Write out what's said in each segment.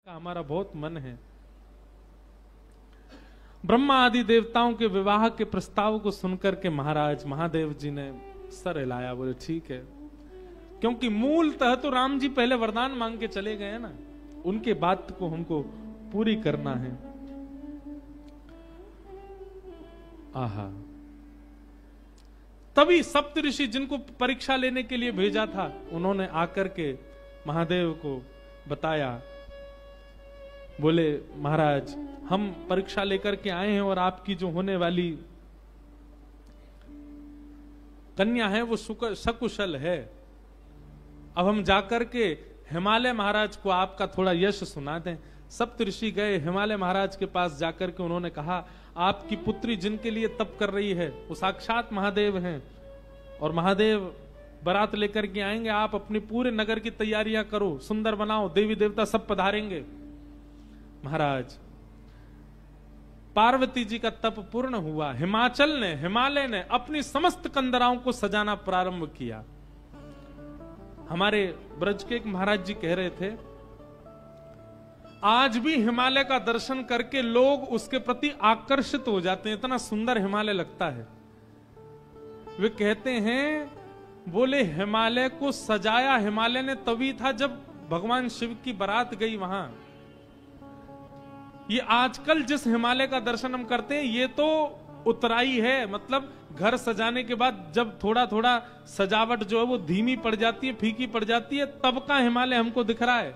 हमारा बहुत मन है। ब्रह्मा आदि देवताओं के विवाह के प्रस्ताव को सुनकर के महाराज महादेव जी ने सर हिलाया, बोले ठीक है, क्योंकि मूलतः तो राम जी पहले वरदान मांग के चले गए ना, उनके बात को हमको पूरी करना है। आहा, तभी सप्तऋषि जिनको परीक्षा लेने के लिए भेजा था, उन्होंने आकर के महादेव को बताया, बोले महाराज हम परीक्षा लेकर के आए हैं और आपकी जो होने वाली कन्या है वो सकुशल है। अब हम जाकर के हिमालय महाराज को आपका थोड़ा यश सुना दें। सप्तऋषि गए हिमालय महाराज के पास, जाकर के उन्होंने कहा आपकी पुत्री जिनके लिए तप कर रही है वो साक्षात महादेव हैं और महादेव बारात लेकर के आएंगे, आप अपने पूरे नगर की तैयारियां करो, सुंदर बनाओ, देवी देवता सब पधारेंगे। महाराज पार्वती जी का तप पूर्ण हुआ, हिमालय ने अपनी समस्त कंदराओं को सजाना प्रारंभ किया। हमारे ब्रज के एक महाराज जी कह रहे थे, आज भी हिमालय का दर्शन करके लोग उसके प्रति आकर्षित हो जाते हैं, इतना सुंदर हिमालय लगता है। वे कहते हैं, बोले हिमालय को सजाया हिमालय ने तभी था जब भगवान शिव की बारात गई वहां। ये आजकल जिस हिमालय का दर्शन हम करते हैं ये तो उतराई है, मतलब घर सजाने के बाद जब थोड़ा थोड़ा सजावट जो है वो धीमी पड़ जाती है, फीकी पड़ जाती है, तब का हिमालय हमको दिख रहा है।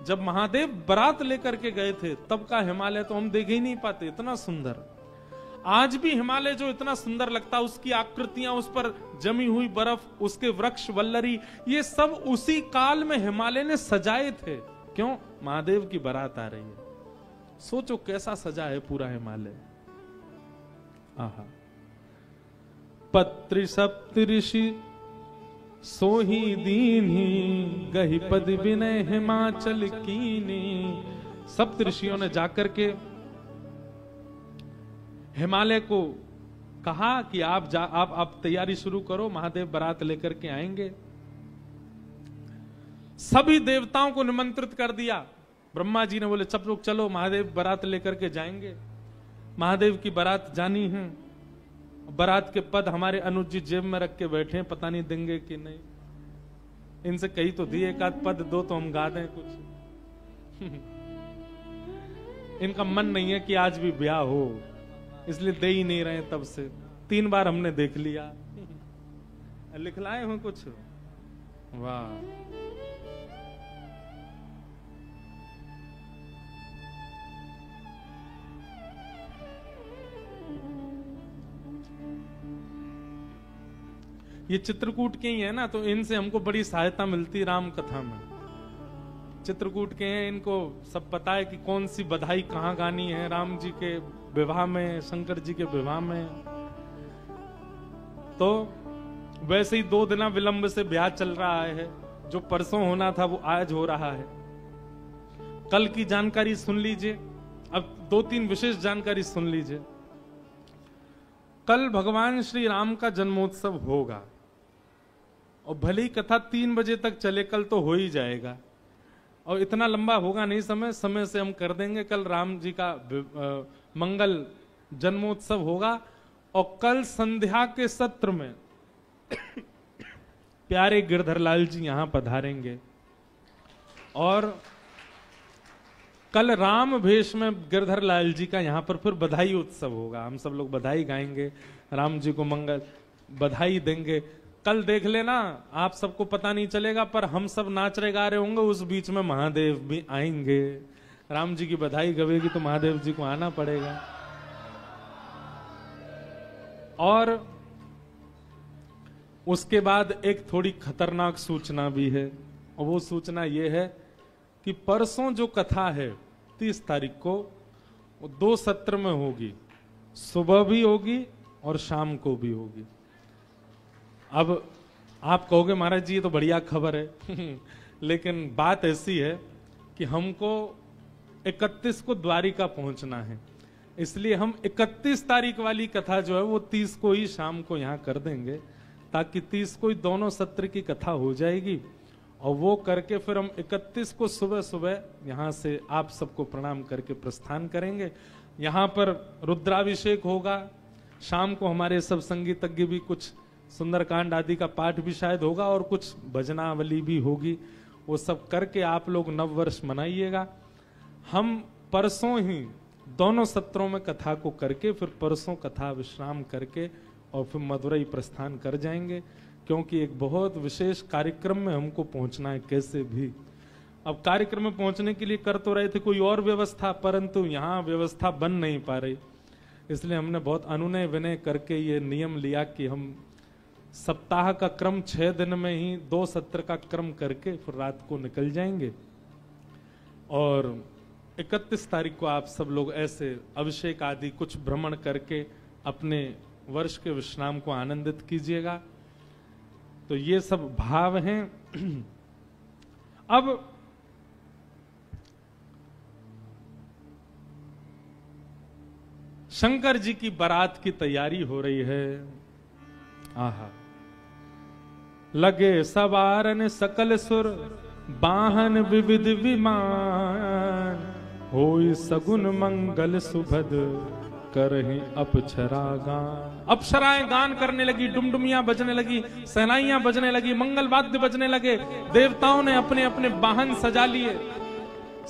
जब महादेव बारात लेकर के गए थे तब का हिमालय तो हम देख ही नहीं पाते, इतना सुंदर। आज भी हिमालय जो इतना सुंदर लगता, उसकी आकृतियां, उस पर जमी हुई बर्फ, उसके वृक्ष वल्लरी, ये सब उसी काल में हिमालय ने सजाए थे। क्यों? महादेव की बारात आ रही है। सोचो कैसा सजा है पूरा हिमालय। आहा, पत्रि सप्तऋषि सोही दीन्ही, गहि पद विनय हिमाचल कीनी। सप्तऋषियों ने जाकर के हिमालय को कहा कि आप तैयारी शुरू करो, महादेव बारात लेकर के आएंगे। सभी देवताओं को निमंत्रित कर दिया। ब्रह्मा जी ने बोले सब लोग चलो, महादेव बारात लेकर के जाएंगे। महादेव की बारात जानी है। बारात के पद हमारे अनुज जी जेब में रख के बैठे हैं, पता नहीं देंगे कि नहीं। इनसे कही तो दिए, एक आध पद दो तो हम गा दें कुछ। इनका मन नहीं है कि आज भी ब्याह हो, इसलिए दे ही नहीं रहे। तब से 3 बार हमने देख लिया। लिखलाए हो कुछ? वाह, ये चित्रकूट के ही है ना, तो इनसे हमको बड़ी सहायता मिलती राम कथा में। चित्रकूट के हैं, इनको सब पता है कि कौन सी बधाई कहाँ गानी है, राम जी के विवाह में, शंकर जी के विवाह में। तो वैसे ही 2 दिन विलंब से ब्याह चल रहा है। जो परसों होना था वो आज हो रहा है। कल की जानकारी सुन लीजिए, अब 2-3 विशेष जानकारी सुन लीजिए। कल भगवान श्री राम का जन्मोत्सव होगा और भले ही कथा 3 बजे तक चले, कल तो हो ही जाएगा। और इतना लंबा होगा नहीं समय से हम कर देंगे। कल राम जी का मंगल जन्मोत्सव होगा और कल संध्या के सत्र में प्यारे गिरधर लाल जी यहां पधारेंगे और कल राम भेष में गिरधर लाल जी का यहां पर फिर बधाई उत्सव होगा। हम सब लोग बधाई गाएंगे, राम जी को मंगल बधाई देंगे। कल देख लेना, आप सबको पता नहीं चलेगा पर हम सब नाच रहे गा रहे होंगे, उस बीच में महादेव भी आएंगे। राम जी की बधाई गवेगी तो महादेव जी को आना पड़ेगा। और उसके बाद एक थोड़ी खतरनाक सूचना भी है, और वो सूचना ये है कि परसों जो कथा है 30 तारीख को, वो 2 सत्र में होगी, सुबह भी होगी और शाम को भी होगी। अब आप कहोगे महाराज जी ये तो बढ़िया खबर है। लेकिन बात ऐसी है कि हमको 31 को द्वारिका पहुंचना है, इसलिए हम 31 तारीख वाली कथा जो है वो 30 को ही शाम को यहां कर देंगे, ताकि 30 को ही दोनों सत्र की कथा हो जाएगी और वो करके फिर हम 31 को सुबह सुबह यहाँ से आप सबको प्रणाम करके प्रस्थान करेंगे। यहाँ पर रुद्राभिषेक होगा, शाम को हमारे सब संगीतज्ञ भी कुछ सुंदरकांड आदि का पाठ भी शायद होगा और कुछ भजनावली भी होगी। वो सब करके आप लोग नव वर्ष मनाइएगा। हम परसों ही दोनों सत्रों में कथा को करके फिर परसों कथा विश्राम करके और फिर मदुरई प्रस्थान कर जाएंगे, क्योंकि एक बहुत विशेष कार्यक्रम में हमको पहुंचना है कैसे भी। अब कार्यक्रम में पहुंचने के लिए कर तो रहे थे कोई और व्यवस्था, परंतु यहाँ व्यवस्था बन नहीं पा रही, इसलिए हमने बहुत अनुनय विनय करके ये नियम लिया कि हम सप्ताह का क्रम 6 दिन में ही 2 सत्र का क्रम करके फिर रात को निकल जाएंगे। और 31 तारीख को आप सब लोग ऐसे अभिषेक आदि कुछ भ्रमण करके अपने वर्ष के विश्राम को आनंदित कीजिएगा। तो ये सब भाव हैं। अब शंकर जी की बारात की तैयारी हो रही है। आहा, लगे सवारन सकल सुर, बाहन विविध विमान, होई सगुन मंगल सुभद, करहि अप्सरा गान। अप्सराएं गान करने लगी, डुमडुमियां बजने लगी, सहनाइयां बजने लगी, मंगल वाद्य बजने लगे। देवताओं ने अपने अपने वाहन सजा लिए,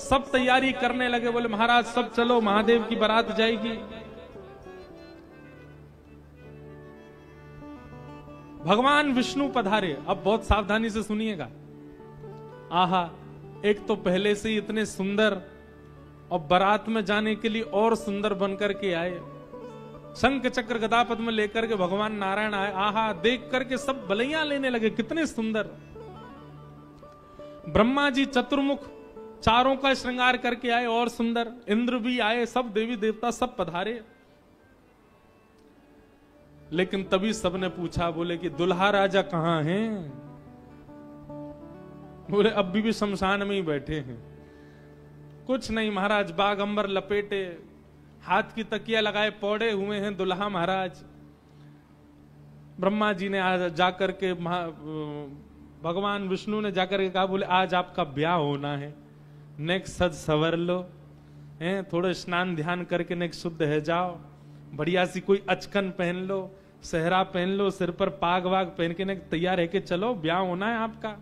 सब तैयारी करने लगे। बोले महाराज सब चलो, महादेव की बारात जाएगी। भगवान विष्णु पधारे। अब बहुत सावधानी से सुनिएगा। आहा, एक तो पहले से ही इतने सुंदर और बारात में जाने के लिए और सुंदर बनकर के आए, शंख चक्र गदा पद्म लेकर के भगवान नारायण आए। आहा, देख करके सब बलैया लेने लगे, कितने सुंदर। ब्रह्मा जी चतुर्मुख चारों का श्रृंगार करके आए और सुंदर। इंद्र भी आए, सब देवी देवता सब पधारे। लेकिन तभी सबने पूछा, बोले कि दुल्हा राजा कहां हैं? बोले अभी भी शमशान में ही बैठे हैं। कुछ नहीं महाराज, बाग अंबर लपेटे, हाथ की तकिया लगाए पौड़े हुए हैं दुल्हा महाराज। ब्रह्मा जी ने आज जाकर के भगवान विष्णु ने जाकर के कहा, बोले आज आपका ब्याह होना है, नेक सज सवर लो, हैं थोड़ा स्नान ध्यान करके नेक शुद्ध है जाओ, बढ़िया सी कोई अचकन पहन लो, सहरा पहन लो, सिर पर पाग वाग पहन के नेक तैयार है कि चलो ब्याह होना है आपका।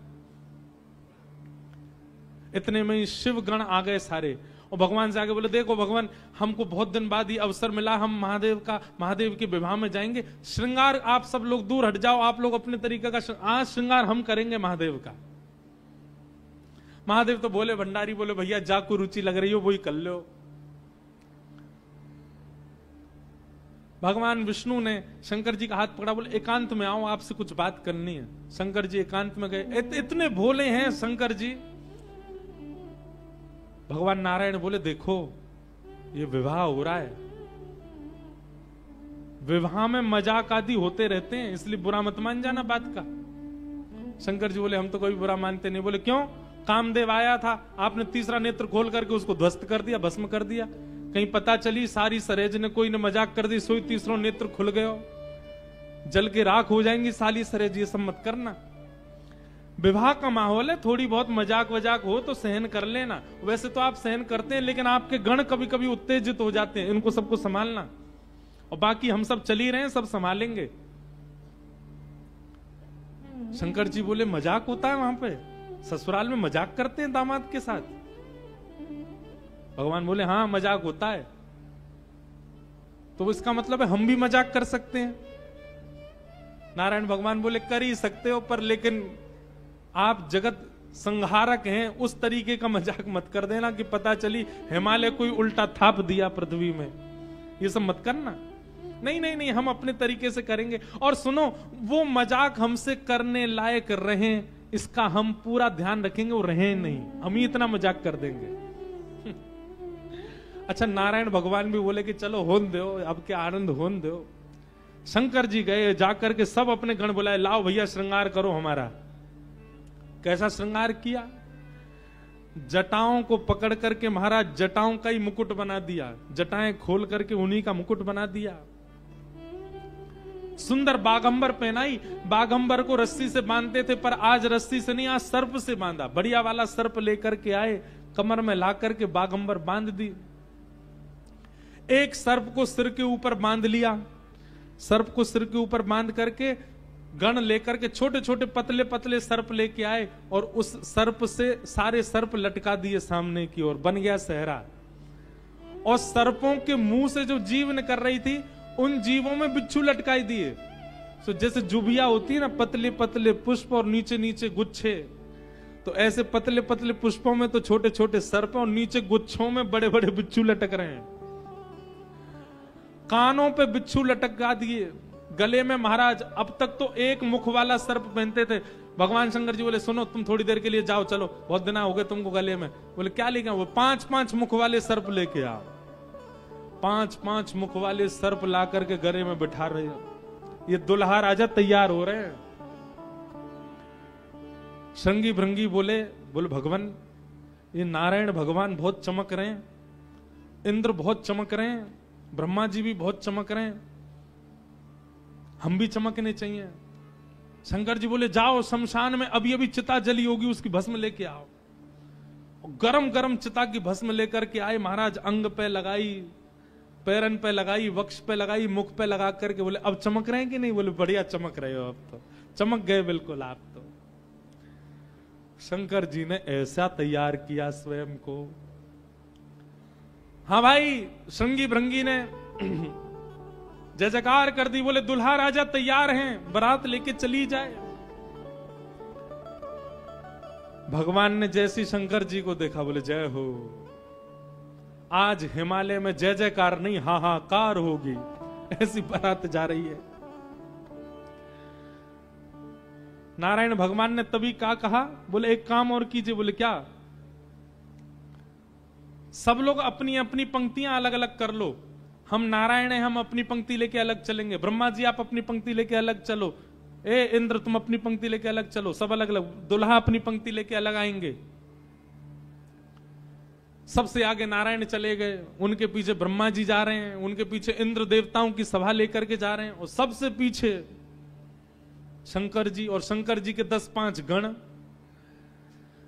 इतने में ही शिव गण आ गए सारे और भगवान से आगे बोले, देखो भगवान हमको बहुत दिन बाद ये अवसर मिला, हम महादेव के विवाह में जाएंगे, श्रृंगार आप सब लोग दूर हट जाओ, आप लोग अपने तरीके का आज श्रृंगार हम करेंगे महादेव का। महादेव तो बोले, भंडारी बोले भैया जा को रुचि लग रही हो वही कर लो। भगवान विष्णु ने शंकर जी का हाथ पकड़ा, बोले एकांत में आओ, आपसे कुछ बात करनी है। शंकर जी एकांत में गए। इतने भोले हैं शंकर जी। भगवान नारायण बोले, देखो ये विवाह हो रहा है, विवाह में मजाक आदि होते रहते हैं, इसलिए बुरा मत मान जाना बात का। शंकर जी बोले, हम तो कोई बुरा मानते नहीं। बोले क्यों? कामदेव आया था, आपने तीसरा नेत्र खोल करके उसको ध्वस्त कर दिया, भस्म कर दिया। कहीं पता चली सारी सरेज ने कोई ने मजाक कर दी, सोई तीसरा नेत्र खुल गयो, जल के राख हो जाएंगी साली सरेज, ये सब मत करना। विवाह का माहौल है, थोड़ी बहुत मजाक वजाक हो तो सहन कर लेना। वैसे तो आप सहन करते हैं, लेकिन आपके गण कभी कभी उत्तेजित हो जाते हैं, इनको सबको संभालना। और बाकी हम सब चल ही रहे हैं, सब संभालेंगे। शंकर जी बोले, मजाक होता है वहां पे? ससुराल में मजाक करते हैं दामाद के साथ? भगवान बोले, हाँ मजाक होता है। तो इसका मतलब है हम भी मजाक कर सकते हैं? नारायण भगवान बोले, कर ही सकते हो, पर लेकिन आप जगत संहारक हैं, उस तरीके का मजाक मत कर देना कि पता चली हिमालय कोई उल्टा थाप दिया पृथ्वी में। ये सब मत करना। नहीं नहीं नहीं, हम अपने तरीके से करेंगे। और सुनो, वो मजाक हमसे करने लायक रहे, इसका हम पूरा ध्यान रखेंगे, वो रहे नहीं, हम ही इतना मजाक कर देंगे। अच्छा, नारायण भगवान भी बोले कि चलो होन दो, अब क्या आनंद होन दो। शंकर जी गए, जाकर के सब अपने गण बुलाए, लाओ भैया श्रृंगार करो हमारा। कैसा श्रृंगार किया? जटाओं को पकड़ करके महाराज जटाओं का ही मुकुट बना दिया, जटाएं खोल करके उन्हीं का मुकुट बना दिया। सुंदर बागंबर पहनाई। बागंबर को रस्सी से बांधते थे, पर आज रस्सी से नहीं, आज सर्प से बांधा। बढ़िया वाला सर्प लेकर के आए, कमर में ला करके बागंबर बांध दी। एक सर्प को सिर के ऊपर बांध लिया, सर्प को सिर के ऊपर बांध करके गण लेकर के छोटे छोटे पतले पतले सर्प लेके आए, और उस सर्प से सारे सर्प लटका दिए सामने की ओर, बन गया सहरा। और सर्पों के मुंह से जो जीवन कर रही थी, उन जीवों में बिच्छू लटकाई दिए। तो जैसे जुबिया होती है ना, पतले पतले पुष्प और नीचे नीचे गुच्छे, तो ऐसे पतले पतले पुष्पों में तो छोटे छोटे सर्प और नीचे गुच्छों में बड़े बड़े बिच्छू लटक रहे हैं। कानों पे बिच्छू लटका दिए, गले में महाराज अब तक तो एक मुख वाला सर्प पहनते थे। भगवान शंकर जी बोले सुनो तुम थोड़ी देर के लिए जाओ, चलो बहुत दिन हो गए तुमको गले में। बोले क्या लेके आओ? वो 5-5 मुख वाले सर्प लेके आओ। 5-5 मुख वाले सर्प ला करके गले में बिठा रहे हैं। ये दुल्हा राजा तैयार हो रहे हैं। श्रृंगी भृंगी बोले भगवान ये नारायण भगवान बहुत चमक रहे हैं, इंद्र बहुत चमक रहे हैं, ब्रह्मा जी भी बहुत चमक रहे हैं, हम भी चमकने चाहिए। शंकर जी बोले जाओ शमशान में अभी अभी चिता जली होगी, उसकी भस्म लेके आओ। गरम गरम चिता की भस्म लेकर के आए महाराज, अंग पे लगाई, पैरन पे लगाई, वक्ष पे लगाई, मुख पे लगा करके बोले अब चमक रहे हैं कि नहीं? बोले बढ़िया चमक रहे हो, अब तो चमक गए बिल्कुल आप तो। शंकर जी ने ऐसा तैयार किया स्वयं को। हाँ भाई, श्रृंगी भृंगी ने जय जयकार कर दी। बोले दुल्हा राजा तैयार हैं, बारात लेके चली जाए। भगवान ने जैसी शंकर जी को देखा, बोले जय हो, आज हिमालय में जय जयकार नहीं हाहाकार होगी, ऐसी बारात जा रही है। नारायण भगवान ने तभी क्या कहा? बोले एक काम और कीजिए। बोले क्या? सब लोग अपनी अपनी पंक्तियां अलग अलग कर लो। हम नारायण हैं, हम अपनी पंक्ति लेके अलग चलेंगे। ब्रह्मा जी आप अपनी पंक्ति लेके अलग चलो। ए इंद्र तुम अपनी पंक्ति लेके अलग चलो। सब अलग अलग। दुल्हा अपनी पंक्ति लेके अलग आएंगे। सबसे आगे नारायण चले गए, उनके पीछे ब्रह्मा जी जा रहे हैं, उनके पीछे इंद्र देवताओं की सभा लेकर के जा रहे हैं, और सबसे पीछे शंकर जी, और शंकर जी के 10-5 गण।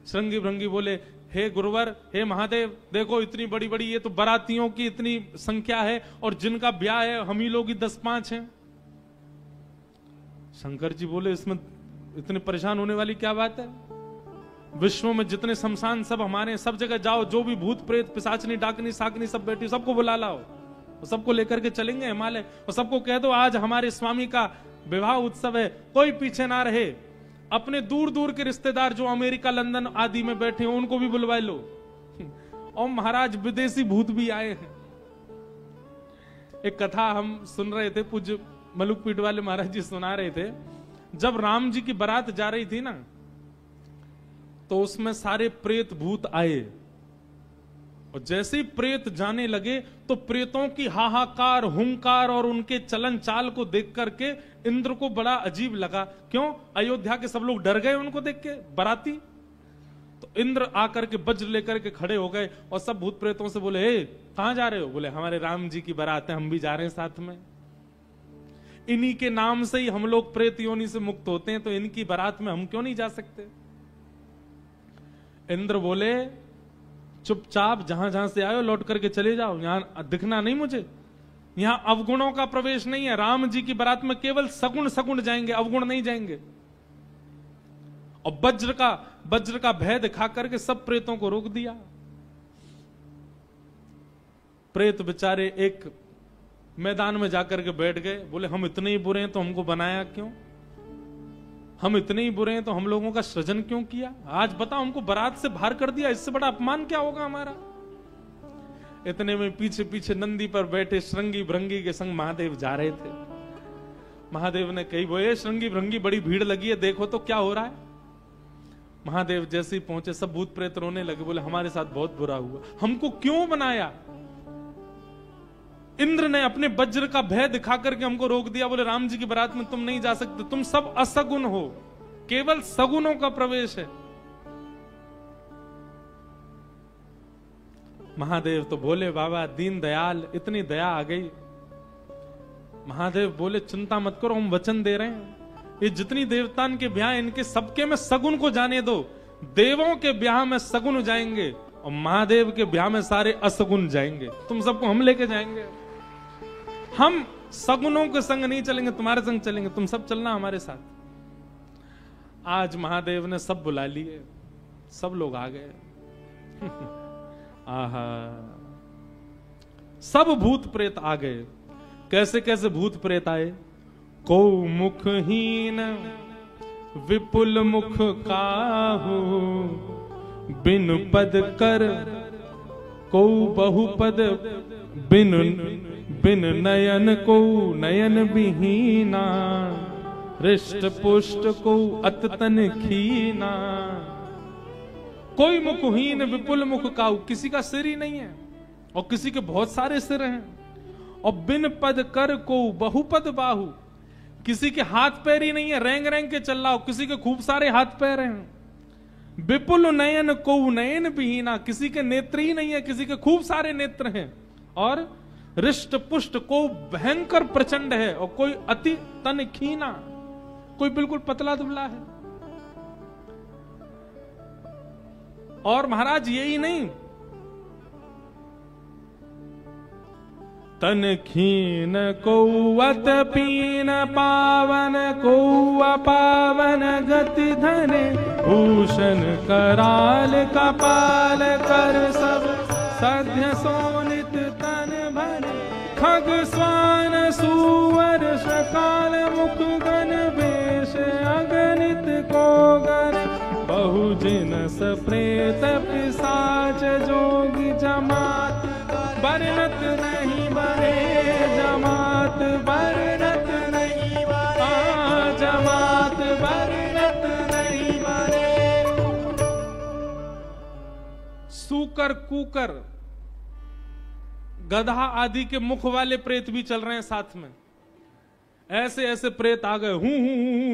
श्रृंगी भृंगी बोले हे गुरुवर, हे महादेव, देखो इतनी बड़ी बड़ी ये तो बारातियों की इतनी संख्या है, और जिनका ब्याह है हम ही लोग ही 10-5 हैं। शंकर जी बोले इसमें इतने परेशान होने वाली क्या बात है? विश्व में जितने शमशान सब हमारे, सब जगह जाओ, जो भी भूत प्रेत पिशाचनी डाकनी साकनी सब बैठी, सबको बुला लाओ, सबको लेकर के चलेंगे हिमालय, और सबको कह दो आज हमारे स्वामी का विवाह उत्सव है, कोई पीछे ना रहे। अपने दूर दूर के रिश्तेदार जो अमेरिका लंदन आदि में बैठे हैं उनको भी बुलवा लो। और महाराज विदेशी भूत भी आए हैं। एक कथा हम सुन रहे थे, पूज्य मलुकपीठ वाले महाराज जी सुना रहे थे। जब राम जी की बारात जा रही थी ना, तो उसमें सारे प्रेत भूत आए, और जैसे ही प्रेत जाने लगे तो प्रेतों की हाहाकार, हुंकार और उनके चलन चाल को देख करके इंद्र को बड़ा अजीब लगा। क्यों? अयोध्या के सब लोग डर गए उनको देख के, बाराती। तो इंद्र आकर के वज्र लेकर के खड़े हो गए, और सब भूत प्रेतों से बोले हे कहां जा रहे हो? बोले हमारे राम जी की बारात है, हम भी जा रहे हैं साथ में। इन्हीं के नाम से ही हम लोग प्रेत योनि से मुक्त होते हैं, तो इनकी बारात में हम क्यों नहीं जा सकते? इंद्र बोले चुपचाप जहां जहां से आए लौट करके चले जाओ, यहां दिखना नहीं मुझे। यहां अवगुणों का प्रवेश नहीं है। राम जी की बारात में केवल सगुण सगुण जाएंगे, अवगुण नहीं जाएंगे। और वज्र का भय दिखा करके सब प्रेतों को रोक दिया। प्रेत बेचारे एक मैदान में जाकर के बैठ गए। बोले हम इतने ही बुरे हैं तो हमको बनाया क्यों? हम इतने ही बुरे हैं तो हम लोगों का सृजन क्यों किया? आज बताओ, हमको बारात से बाहर कर दिया, इससे बड़ा अपमान क्या होगा हमारा? इतने में पीछे पीछे नंदी पर बैठे श्रृंगी भृंगी के संग महादेव जा रहे थे। महादेव ने कही बोले श्रृंगी भृंगी बड़ी भीड़ लगी है, देखो तो क्या हो रहा है। महादेव जैसे ही पहुंचे सब भूत प्रेत रोने लगे। बोले हमारे साथ बहुत बुरा हुआ, हमको क्यों बनाया? इंद्र ने अपने वज्र का भय दिखा करके हमको रोक दिया। बोले राम जी की बारात में तुम नहीं जा सकते, तुम सब असगुन हो, केवल सगुनों का प्रवेश है। महादेव तो बोले बाबा दीन दयाल, इतनी दया आ गई। महादेव बोले चिंता मत करो, हम वचन दे रहे हैं, ये जितनी देवतान के ब्याह इनके सबके में सगुन को जाने दो। देवों के ब्याह में सगुन जाएंगे और महादेव के ब्याह में सारे असगुन जाएंगे। तुम सबको हम लेके जाएंगे। हम सगुनों के संग नहीं चलेंगे, तुम्हारे संग चलेंगे, तुम सब चलना हमारे साथ। आज महादेव ने सब बुला लिए, सब लोग आ गए। आहा, सब भूत प्रेत आ गए। कैसे कैसे भूत प्रेत आए? को मुखहीन विपुल मुख काहू, बिन पद कर को बहुपद, बिन बिन नयन को नयन विहीना, हृष्ट पुष्ट को अततन खीना। कोई मुखहीन विपुल मुख काहू, किसी का सिर ही नहीं है और किसी के बहुत सारे सिर हैं। और बिन पद कर को बहुपद बाहु, किसी के हाथ पैर ही नहीं है, रेंग रेंग के चल रहा हो, किसी के खूब सारे हाथ पैर हैं। विपुल नयन को नयन विहीना, किसी के नेत्र ही नहीं है, किसी के खूब सारे नेत्र हैं। और हृष्ट पुष्ट को भयंकर प्रचंड है, और कोई अति तन खीना, कोई बिल्कुल पतला दुबला है। और महाराज यही नहीं, तन खीन कौवत पीन पावन कौआ पावन गति धने, भूषण कराल कपाल कर सब सध्य सोनित तन भरे। खग स्वान सुवर शकाल मुख गण वेश अगणित को गण, बहुजिनस प्रेत पिशाच जोगी जमात, बरनत नहीं बने जमात, बरनत नहीं बने जमात, बरनत नहीं बने। सूकर कुकर गधा आदि के मुख वाले प्रेत भी चल रहे हैं साथ में। ऐसे ऐसे प्रेत आ गए, हूं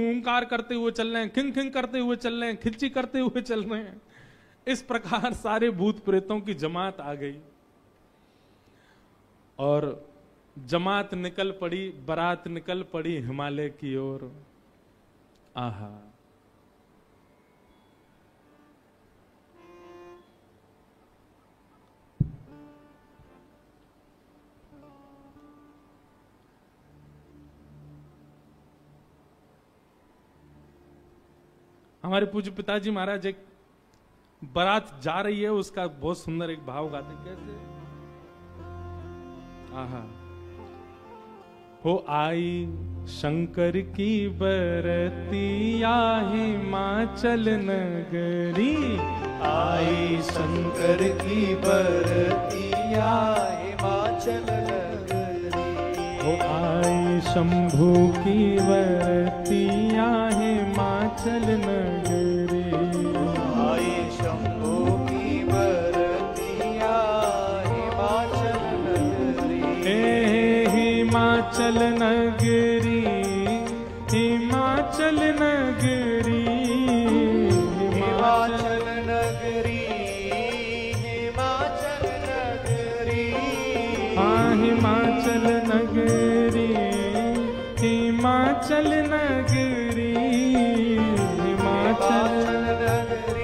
हुंकार करते हुए चल रहे हैं, खिंग खिंग करते हुए चल रहे हैं, खिच्ची करते हुए चल रहे हैं। इस प्रकार सारे भूत प्रेतों की जमात आ गई और जमात निकल पड़ी, बारात निकल पड़ी हिमालय की ओर। आहा, हमारे पूज्य पिताजी महाराज एक बारात जा रही है, उसका बहुत सुंदर एक भाव गाते हैं। कैसे? आहा, हो आई शंकर की बरतिया हिमाचल नगरी, आई शंकर की बरतिया हिमाचल नगरी। हो आई शंभू की बरतिया हिमाचल नगरी, आई शंभू की बरतिया हिमाचल नगरी। हिमाचल नगरी, हिमाचल नगरी, हिमाचल नगरी, हिमाचल नगरी। हाँ हिमाचल नगरी, हिमाचल नगरी, हिमाचल नगरी,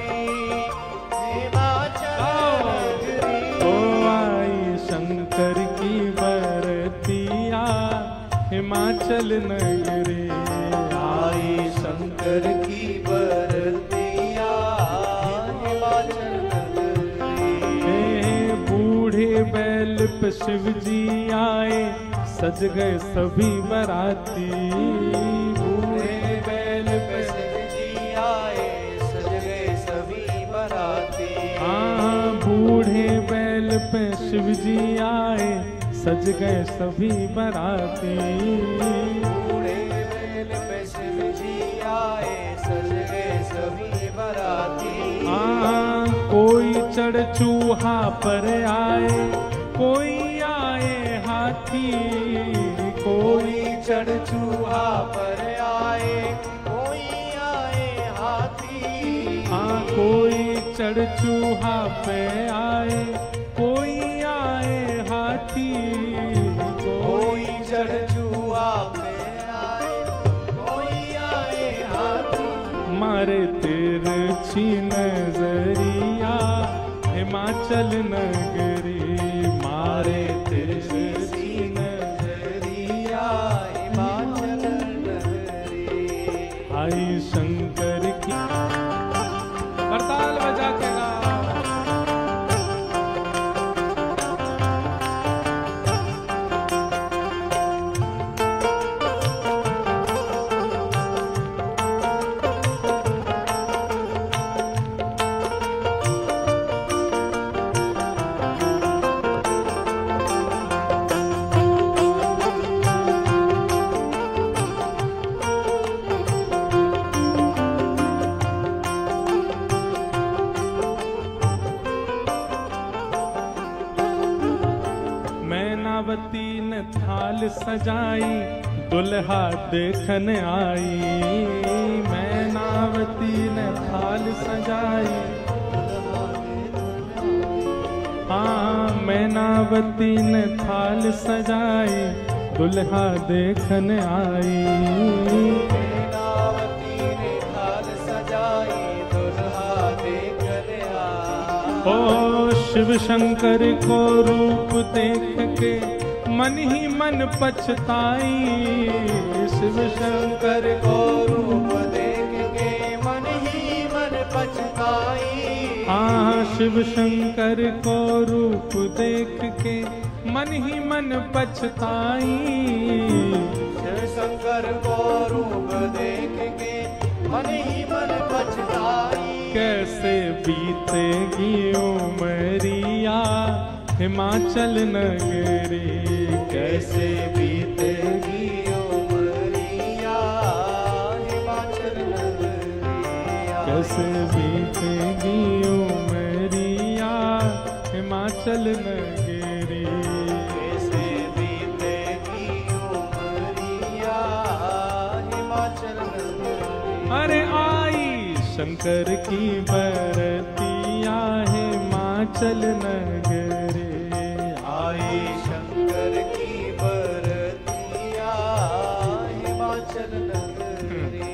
हिमाचल नगरी। ओ आई शंकर की बरतिया हिमाचल नगरी, आई शंकर की बरतिया हिमाचल नगरी। बूढ़े बैल पे शिव जी आए, सज गए सभी बराती। बूढ़े बैल पे शिव जी आए, सज गए सभी बराती। हाँ बूढ़े बैल पे शिव जी आए, सज गए सभी बराती। बूढ़े बैल पे शिव जी आए, सज गए सभी बराती। हाँ कोई चढ़ चूहा पर आए, कोई आए हाथी, कोई चढ़ चूहा पर आए, कोई आए हाथी। हाँ कोई चढ़ चूहा पे आए, कोई आए हाथी। कोई चढ़ चूहा हिमाचल नगरी, मारे तिरछी नजरिया हिमाचल नगरी। आई शंकर की करताल बजा के गा। मैनावती ने थाल सजाई, दुल्हा देखन आई। मैनावती ने थाल सजाई, हाँ मैनावती ने थाल सजाई, दुल्हा देखन आई। मैनावती ने थाल सजाई, दुल्हा देखन आई। ओ शिव शंकर को रूप देख के मन ही मन पछताई। शिव शंकर को रूप देख के मन ही मन पछताई। हाँ शिव शंकर को रूप देख के मन ही मन पछताई। शिव शंकर को रूप देख के मन ही मन पछताई। कैसे बीतेगी उमरिया हिमाचल नगरी, कैसे बीतेगी उमरिया हिमाचल नगरिया। कैसे बीतेगी उमरिया हिमाचल नगरी। कैसे बीतेगी उमरिया हिमाचल नगरी। अरे आई शंकर की बरतिया हिमाचल नगरी। आई शंकर की बरतिया हिमाचल नगरी।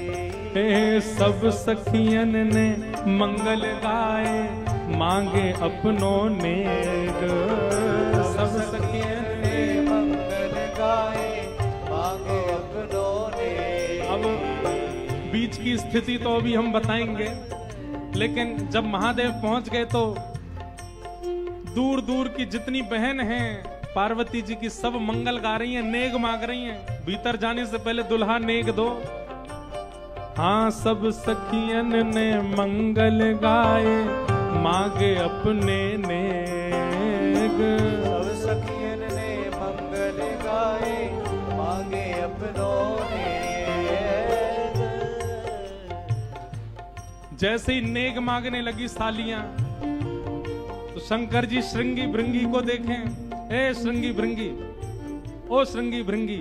हे सब सखियन ने मंगल गाए, मांगे अपनों नेग। सब सखियन ने मंगल गाए, मांगे अपनों ने। अब बीच की स्थिति तो अभी हम बताएंगे, लेकिन जब महादेव पहुंच गए तो दूर दूर की जितनी बहन हैं पार्वती जी की सब मंगल गा रही हैं, नेग मांग रही हैं। भीतर जाने से पहले दुल्हा नेग दो। हाँ सब सखियन ने मंगल गाए, मांगे अपने नेग। सब सखियन ने मंगल गाए, मांगे अपनों ने। जैसे ही नेग मांगने लगी सालियां, तो शंकर जी श्रृंगी भृंगी को देखें। ए श्रृंगी भृंगी, ओ श्रृंगी भृंगी।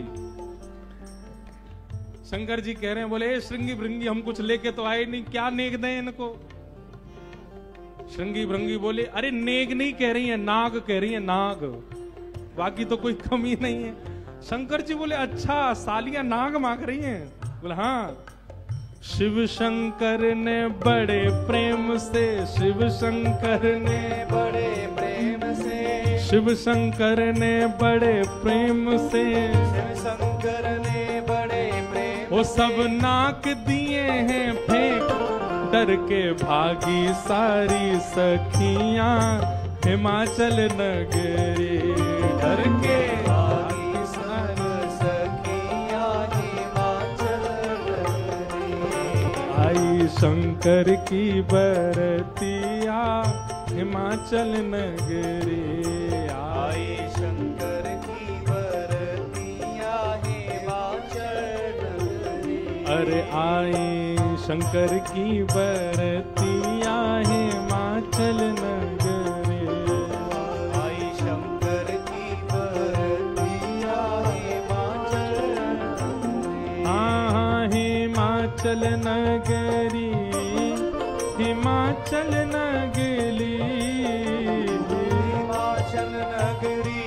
शंकर जी कह रहे हैं, बोले ए श्रृंगी भृंगी हम कुछ लेके तो आए नहीं, क्या नेग दें इनको। श्रृंगी भृंगी बोले, अरे नेग नहीं कह रही है, नाग कह रही है, नाग, बाकी तो कोई कमी नहीं है। शंकर जी बोले, अच्छा सालियां नाग मांग रही हैं। बोले हाँ। शिव शंकर ने बड़े प्रेम से, शिव शंकर ने बड़े प्रेम से, शिव शंकर ने बड़े प्रेम से, शिव शंकर ने बड़े प्रेम वो सब नाक दिए हैं फेंक, डर के भागी सारी सखियां हिमाचल नगरी। डर के भागी सारी सखियां हिमाचल नगरी। आई शंकर की बरतिया हिमाचल नगरी। आई शंकर की बरतिया हिमाचल नगरी। अरे आई शंकर की बरतिया हिमाचल नगरी। आई शंकर की बरतिया हिमाचल नगरी। हाँ हिमाचल नगरी, हिमाचल नगरी, हिमाचल नगरी,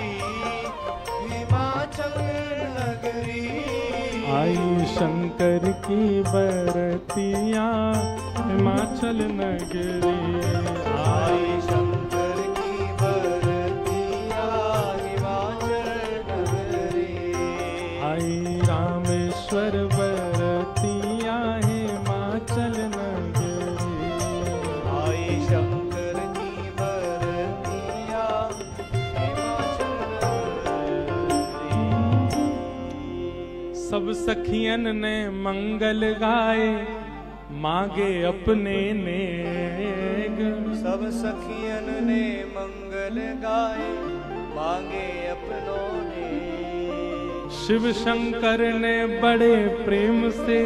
हिमाचल नगरी। आई शंकर की बरतिया हिमाचल नगरी। आई शंकर की सब सखियन ने मंगल गाए, मांगे अपने नेग। सब सखियन ने मंगल गाए, मांगे अपनों ने। शिव शंकर ने बड़े प्रेम से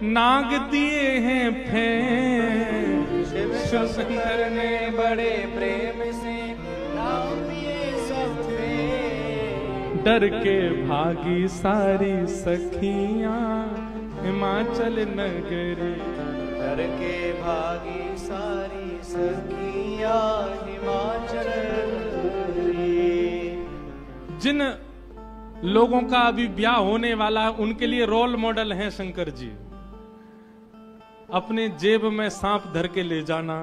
नाग दिए हैं फेंक। शिव शंकर ने बड़े प्रेम से नाग दिए सब फेंक। डर के भागी सारी सखियां हिमाचल नगरी। डर के भागी सारी सखियां हिमाचल नगरी। जिन लोगों का अभी ब्याह होने वाला है उनके लिए रोल मॉडल हैं शंकर जी। अपने जेब में सांप धर के ले जाना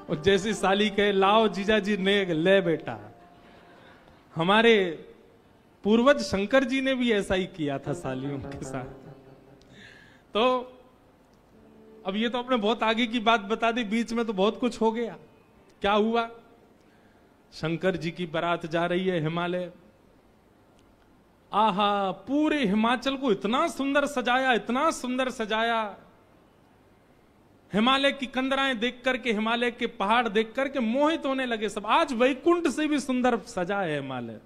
और जैसी साली कहे लाओ जीजा जी ने ले बेटा। हमारे पूर्वज शंकर जी ने भी ऐसा ही किया था सालियों के साथ। तो अब ये तो अपने बहुत आगे की बात बता दी, बीच में तो बहुत कुछ हो गया। क्या हुआ? शंकर जी की बारात जा रही है हिमालय। आहा, पूरे हिमाचल को इतना सुंदर सजाया, इतना सुंदर सजाया। हिमालय की कंदराएं देख करके, हिमालय के पहाड़ देख करके मोहित होने लगे सब। आज वैकुंठ से भी सुंदर सजा है हिमालय।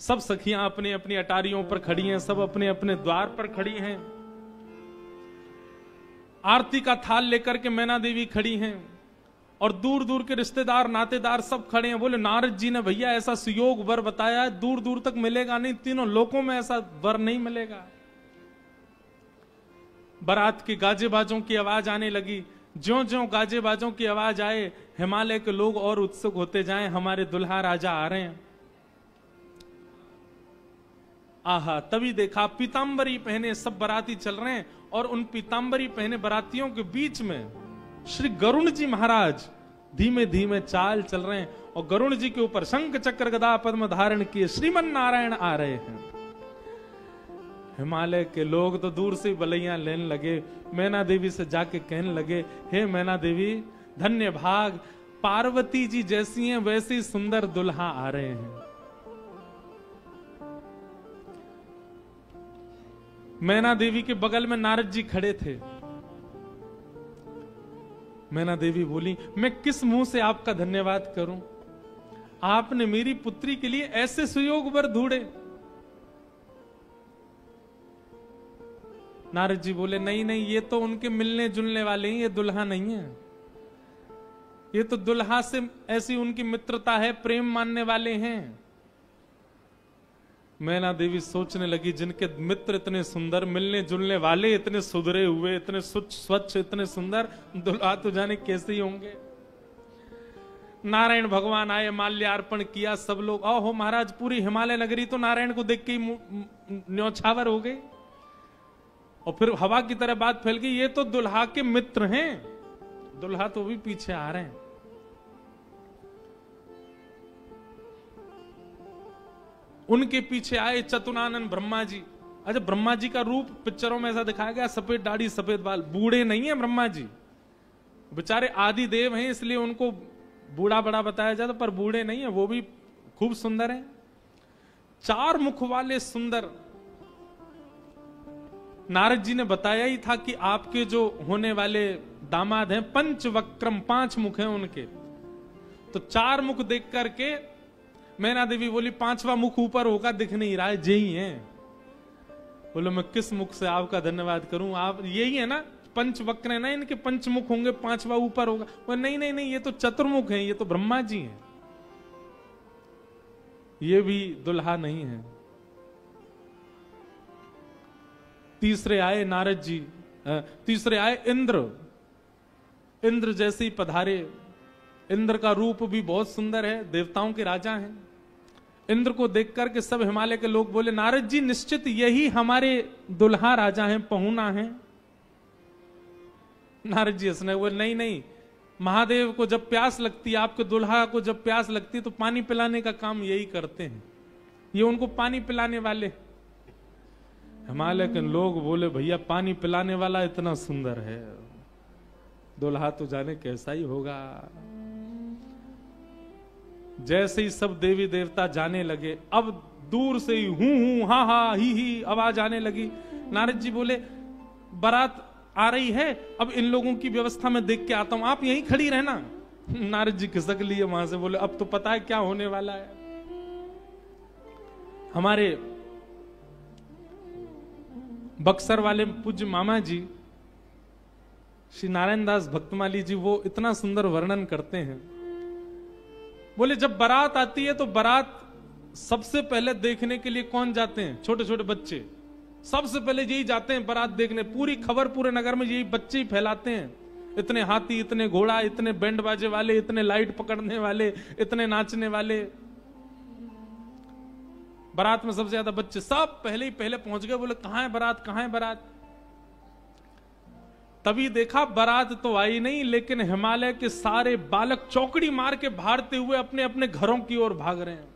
सब सखियां अपनी अपनी अटारियों पर खड़ी हैं, सब अपने अपने द्वार पर खड़ी हैं। आरती का थाल लेकर के मैना देवी खड़ी हैं और दूर दूर के रिश्तेदार नातेदार सब खड़े हैं। बोले नारद जी ने भैया ऐसा सुयोग वर बताया है, दूर दूर तक मिलेगा नहीं, तीनों लोकों में ऐसा वर नहीं मिलेगा। बारात के गाजे बाजों की आवाज आने लगी। ज्यों ज्यों गाजे बाजों की आवाज आए, हिमालय के लोग और उत्सुक होते जाएं, हमारे दुल्हा राजा आ रहे हैं। आहा, तभी देखा पीतांबरी पहने सब बाराती चल रहे हैं और उन पीतांबरी पहने बारातियों के बीच में श्री गरुण जी महाराज धीमे धीमे चाल चल रहे हैं और गरुण जी के ऊपर शंख चक्र गदा पद्म धारण किए श्रीमन नारायण आ रहे हैं। हिमालय के लोग तो दूर से बलैया लेने लगे। मैना देवी से जाके कहने लगे, हे मैना देवी धन्य भाग, पार्वती जी जैसी हैं वैसी सुंदर दुल्हा आ रहे हैं। मैना देवी के बगल में नारद जी खड़े थे। मैना देवी बोली, मैं किस मुंह से आपका धन्यवाद करूं? आपने मेरी पुत्री के लिए ऐसे सुयोग वर ढूंढे। नारद जी बोले, नहीं नहीं, ये तो उनके मिलने जुलने वाले हैं, ये दुल्हा नहीं है। ये तो दुल्हा से ऐसी उनकी मित्रता है, प्रेम मानने वाले हैं। मैना देवी सोचने लगी, जिनके मित्र इतने सुंदर, मिलने जुलने वाले इतने सुधरे हुए, इतने स्वच्छ, इतने सुंदर, दुल्हा तो जाने कैसे ही होंगे। नारायण भगवान आए, माल्यार्पण किया, सब लोग ओहो महाराज, पूरी हिमालय नगरी तो नारायण को देख के ही न्योछावर हो गई। और फिर हवा की तरह बात फैल गई, ये तो दुल्हा के मित्र हैं, दुल्हा तो भी पीछे आ रहे हैं। उनके पीछे आए चतुरानन ब्रह्मा जी। अच्छा, ब्रह्मा जी का रूप पिक्चरों में ऐसा दिखाया गया, सफेद दाढ़ी सफेद बाल, बूढ़े नहीं है ब्रह्मा जी, बेचारे आदि देव हैं इसलिए उनको बूढ़ा बड़ा बताया जाता, पर बूढ़े नहीं है, वो भी खूब सुंदर है। चार मुख वाले सुंदर। नारद जी ने बताया ही था कि आपके जो होने वाले दामाद हैं पंचवक्रम, 5 मुख हैं उनके। तो 4 मुख देख करके मैना देवी बोली, 5वां मुख ऊपर होगा, दिख नहीं रहा है, यही है। बोलो मैं किस मुख से आपका धन्यवाद करूं? आप यही है ना, पंचवक्र है ना, इनके 5 मुख होंगे, 5वां ऊपर होगा। वो नहीं नहीं नहीं, ये तो चतुर्मुख है, ये तो ब्रह्मा जी हैं, ये भी दुल्हा नहीं है। तीसरे आए नारद जी, तीसरे आए इंद्र। इंद्र जैसे ही पधारे। इंद्र का रूप भी बहुत सुंदर है, देवताओं के राजा हैं। इंद्र को देख करके सब हिमालय के लोग बोले, नारद जी निश्चित यही हमारे दुल्हा राजा हैं, पहुना हैं। नारद जी हंसने बोले, नहीं नहीं, महादेव को जब प्यास लगती है, आपके दुल्हा को जब प्यास लगती है तो पानी पिलाने का काम यही करते हैं, ये उनको पानी पिलाने वाले। हिमालय के लोग बोले, भैया पानी पिलाने वाला इतना सुंदर है, दुल्हा तो जाने कैसा ही होगा। जैसे ही सब देवी देवता जाने लगे, अब दूर से ही हूं हा हा ही आवाज आने लगी। नारद जी बोले बारात आ रही है, अब इन लोगों की व्यवस्था में देख के आता हूं, आप यहीं खड़ी रहना। नारद जी खिसक लिए वहां से, बोले अब तो पता है क्या होने वाला है। हमारे बक्सर वाले पूज्य मामा जी श्री नारायण दास भक्तमाली जी, वो इतना सुंदर वर्णन करते हैं। बोले जब बारात आती है तो बारात सबसे पहले देखने के लिए कौन जाते हैं? छोटे छोटे बच्चे सबसे पहले यही जाते हैं बारात देखने। पूरी खबर पूरे नगर में यही बच्चे ही फैलाते हैं। इतने हाथी, इतने घोड़ा, इतने बैंड बाजे वाले, इतने लाइट पकड़ने वाले, इतने नाचने वाले। बारात में सबसे ज्यादा बच्चे, सब पहले ही पहले पहुंच गए। बोले कहां है बारात, कहां है बारात? तभी देखा बारात तो आई नहीं, लेकिन हिमालय के सारे बालक चौकड़ी मार के भागते हुए अपने अपने घरों की ओर भाग रहे हैं।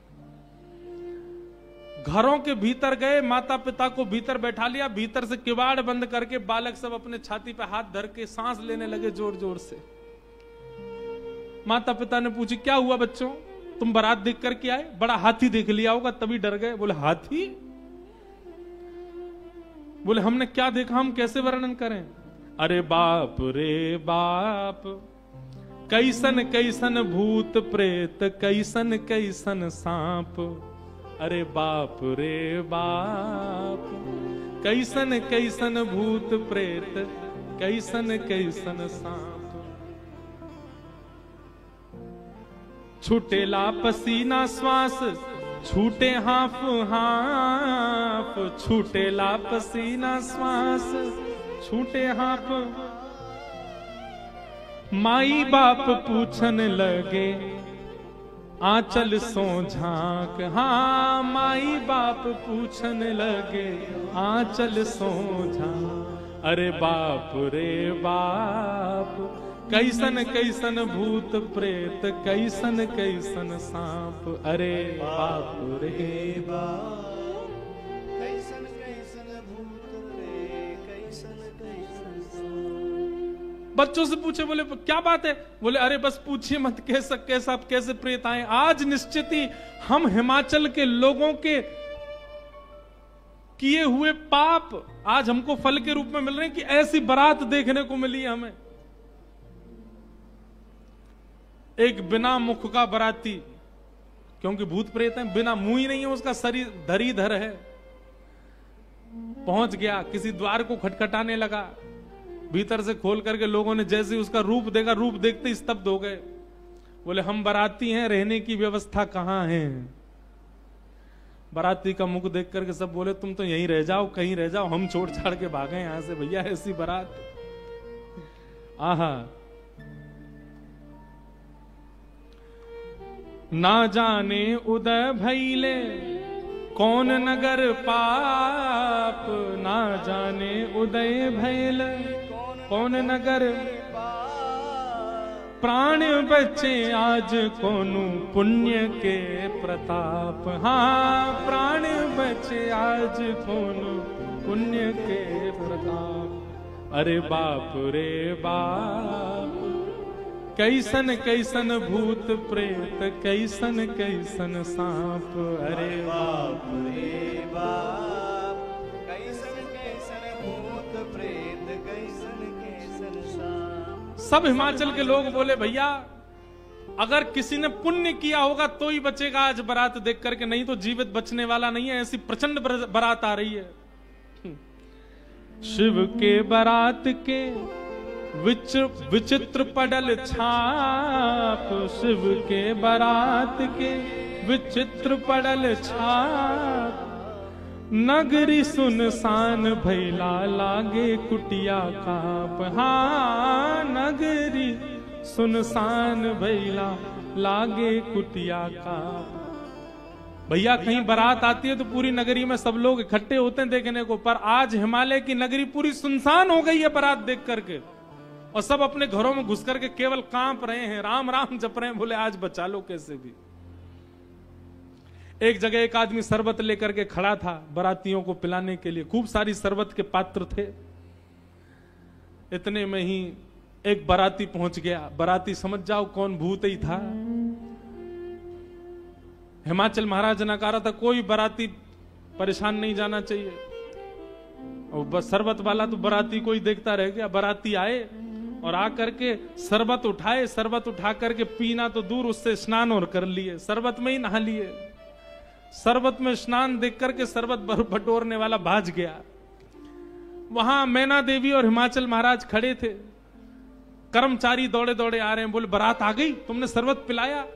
घरों के भीतर गए, माता पिता को भीतर बैठा लिया, भीतर से किवाड़ बंद करके बालक सब अपने छाती पे हाथ धर के सांस लेने लगे जोर जोर से। माता पिता ने पूछी क्या हुआ बच्चों, तुम बारात देख करके आए? बड़ा हाथी देख लिया होगा तभी डर गए। बोले हाथी? बोले हमने क्या देखा, हम कैसे वर्णन करें? अरे बाप रे बाप, कैसन कैसन भूत प्रेत, कैसन कैसन सांप। अरे बाप रे बाप, कैसन कैसन भूत प्रेत, कैसन कैसन सांप। छूटेला पसीना श्वास, छूटे हाफ हाफ, छूटेला पसीना श्वास, छूटे हाफ। माई बाप पूछन लगे आंचल सो झांक। हाँ माई बाप पूछन लगे आंचल सो झांक। अरे बाप रे बाप, कैसन कैसन भूत प्रेत, कैसन कैसन सांप। अरे बाप रे बाप, कैसन कैसन भूत प्रेत, कैसन कैसन सांप। बच्चों से पूछे, बोले क्या बात है? बोले अरे बस पूछिए मत, कैसे प्रेत आए। आज निश्चित ही हम हिमाचल के लोगों के किए हुए पाप आज हमको फल के रूप में मिल रहे हैं कि ऐसी बारात देखने को मिली हमें। एक बिना मुख का बराती, क्योंकि भूत प्रेत है, बिना मुंह ही नहीं है, उसका शरीर धरीधर है, पहुंच गया, किसी द्वार को खटखटाने लगा, भीतर से खोल करके लोगों ने जैसे उसका रूप देखा, रूप देखते ही स्तब्ध हो गए। बोले हम बाराती हैं, रहने की व्यवस्था कहां है? बाराती का मुख देख करके सब बोले तुम तो यहीं रह जाओ, कहीं रह जाओ, हम छोड़ छाड़ के भागे यहां से, भैया ऐसी बारात। आहा, ना जाने उदय भैले कौन नगर पाप, ना जाने उदय भैले कौन नगर प्राण बचे आज कोनु पुण्य के प्रताप। हाँ प्राण बचे आज कोनु पुण्य के प्रताप। अरे बाप रे बाप, कैसन कैसन भूत प्रेत, कैसन कैसन सांप। अरे बाप रे बाप, कैसन कैसन भूत प्रेत, कैसन कैसन सांप। सब हिमाचल के लोग बोले भैया अगर किसी ने पुण्य किया होगा तो ही बचेगा आज बारात देख करके, नहीं तो जीवित बचने वाला नहीं है। ऐसी प्रचंड बारात आ रही है। शिव के बारात के विचित्र पडल छाप, शिव के बारात के विचित्र पडल छाप। नगरी सुनसान भैला लागे कुटिया काप। हाँ नगरी सुनसान भैला लागे कुटिया काप। भैया कहीं बारात आती है तो पूरी नगरी में सब लोग इकट्ठे होते हैं देखने को, पर आज हिमालय की नगरी पूरी सुनसान हो गई है बारात देख करके, और सब अपने घरों में घुस करके केवल कांप रहे हैं, राम राम जप रहे हैं, बोले आज बचा लो कैसे भी। एक जगह एक आदमी शरबत लेकर के खड़ा था बारातियों को पिलाने के लिए, खूब सारी शरबत के पात्र थे। इतने में ही एक बाराती पहुंच गया। बाराती समझ जाओ कौन भूत ही था। हिमाचल महाराज ने कहा था कोई बाराती परेशान नहीं जाना चाहिए, और बस शरबत वाला तो बाराती कोई देखता रह गया। बाराती आए और आकर के शरबत उठाए, शरबत उठा करके पीना तो दूर, उससे स्नान और कर लिए, शरबत में ही नहा लिए। शरबत में स्नान देख करके शरबत बटोरने वाला भाज गया। वहां मैना देवी और हिमाचल महाराज खड़े थे, कर्मचारी दौड़े दौड़े आ रहे हैं, बोले बारात आ गई, तुमने शरबत पिलाया?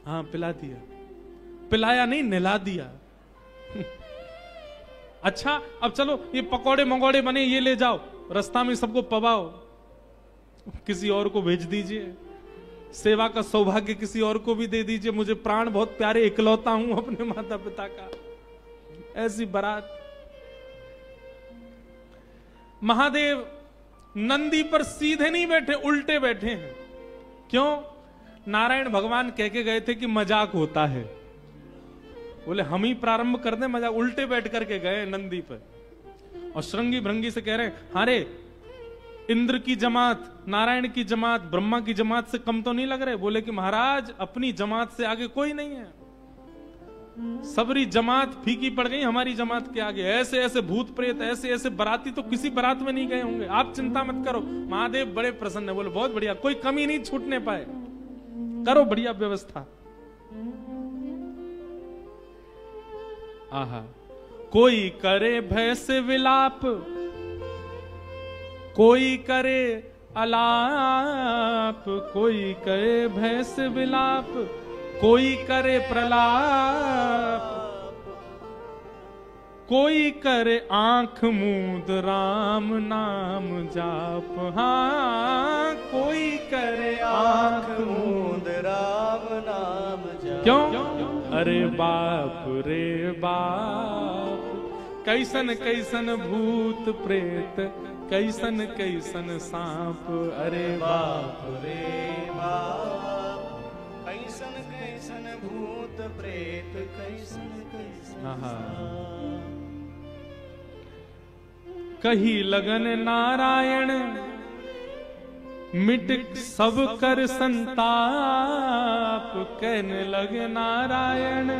हाँ पिला दिया। पिलाया नहीं, नहला दिया। अच्छा अब चलो ये पकौड़े मंगौड़े बने, ये ले जाओ, रास्ता में सबको पवाओ, किसी और को भेज दीजिए, सेवा का सौभाग्य किसी और को भी दे दीजिए, मुझे प्राण बहुत प्यारे, इकलौता हूं अपने माता पिता का। ऐसी बारात। महादेव नंदी पर सीधे नहीं बैठे, उल्टे बैठे हैं। क्यों? नारायण भगवान कह के गए थे कि मजाक होता है, बोले हम ही प्रारंभ कर दें मजाक। उल्टे बैठ करके गए नंदी पर और श्रृंगी भृंगी से कह रहे हैं, हारे इंद्र की जमात, नारायण की जमात, ब्रह्मा की जमात से कम तो नहीं लग रहे? बोले कि महाराज अपनी जमात से आगे कोई नहीं है, सबरी जमात फीकी पड़ गई हमारी जमात के आगे। ऐसे ऐसे भूत प्रेत, ऐसे ऐसे बाराती तो किसी बारात में नहीं गए होंगे, आप चिंता मत करो। महादेव बड़े प्रसन्न है, बोले बहुत बढ़िया, कोई कमी नहीं छूटने पाए, करो बढ़िया व्यवस्था। आहा, कोई करे भय से विलाप, कोई करे अलाप, कोई करे भय से विलाप, कोई करे प्रलाप, कोई करे आंख मूंद राम नाम जाप। हाँ कोई करे आंख मूंद राम नाम जाप। क्यों? अरे बाप रे बाप, कैसन कैसन भूत प्रेत, कैसन कैसन सांप। अरे बाप रे बाप, कैसन कैसन भूत प्रेत, कैसन कैसन सांप। कही लगन नारायण, मिट सब कर संताप। कहने लगे नारायण,